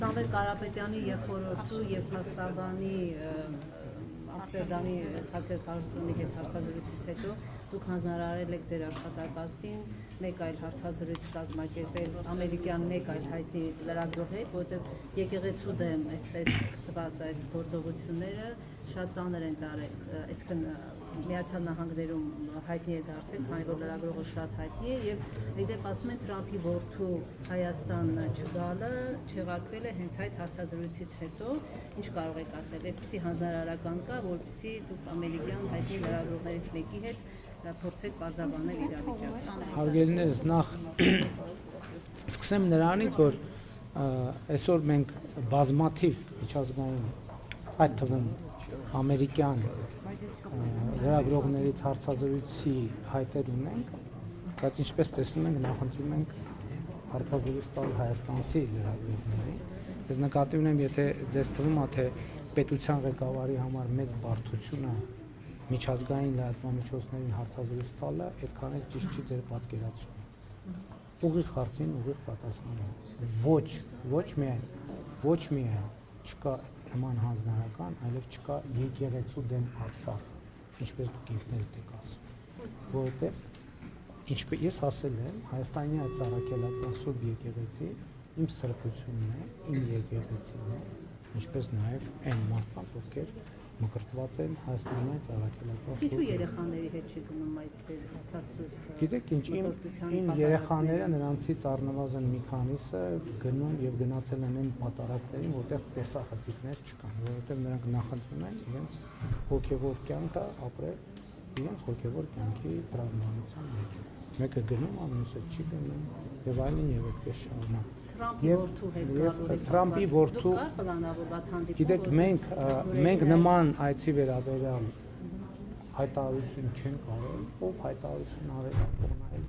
Սամվել Կարապետյանի եւ խորհրդու եւ փաստաբանի Ամստերդամի թագեւարանի հետ հարցազրույցից հետո դուք հանձնարարել եք ձեր աշխատակազմին մեկ այլ հարցազրույց կազմակերպել ամերիկյան մեկ այլ հայտնի լրագրողի, որտեղ եկեղեցու դեմ այսպես սկսված այս գործողությունները շատ ծանր են տարել, այսինքն Միացյալ Նահանգներում հայտնի է դարձել, քանի որ լրագրողը շատ հայտնի է եւ իդեպ ասում են Թրամփի որդու Հայաստան չգալը չեղարկվել է հենց այդ հարցազրույցից հետո, ինչ կարող եք ասել, այդպիսի հանձնարարական կա, որպեսզի դուք ամերիկյան հայտնի լրագրողներից մեկի հետ փորձեք բարձրաբանել իրավիճակը։ Հարգելիներս, նախ սկսեմ նրանից, որ այսօր մենք բազմաթիվ միջազգային, այդ թվում ամերիկյան լրագրողներից հարցազրույցի հայտեր ունենք, բայց ինչպես տեսնում ենք, նախընտրում ենք հարցազրույց տալ հայաստանցի լրագրողներին։ Ես նկատի ունեմ, եթե ձեզ թվում է, թե պետության ղեկավարի համար մեծ բարդություն է միջազգային լրատվամիջոցներին հարցազրույց տալը, այդքան էլ ճիշտ չի ձեր պատկերացումը։ Ուղիղ հարցին ուղիղ պատասխան։ Ոչ միայն չկա նման հանձնարարական, այլև չկա եկեղեցու դեմ արշավ, ինչպես դուք ինքներդ եք ասում, որովհետև ինչպես ես ասել եմ, Հայաստանի այդ ծառայական Սուրբ եկեղեցի իմ սրբությունն է, իմ եկեղեցին է, ինչպես նաև այն մարդկանց, ովքեր մկրտված են Հայաստանի այդ ծառայական Ինչու երեխաների հետ չի գնում այդ ձեր ասած սուրբ։ Գիտեք ինչ, իմ երեխաները նրանցից առնվազն մի քանիսը գնում եւ գնացել են այն պատարակներին, որտեղ տեսախցիկներ չկան, որովհետեւ նրանք նախընտրում են իրենց հոգեվոր կյանքը ապրել իրենց հոգեվոր կյանքի տրավմանության մեջ։ Մեկը գնում, մյուսը չի գնում եւ այլն եւ այդպես շարունակ։ Եվ Թրամփի որդու գիտեք մենք նման այցի վերաբերյալ հայտարարություն չեն կարել, ով հայտարարություն արել է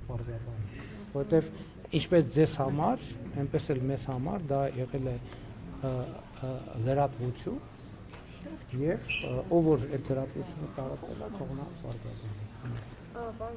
բարձրաբան, որովհետև ինչպես ձեզ համար, այնպես էլ մեզ համար դա եղել է լրատվություն եւ ով որ այդ լրատվությունը տարածել է, թողնա բարձրաբան։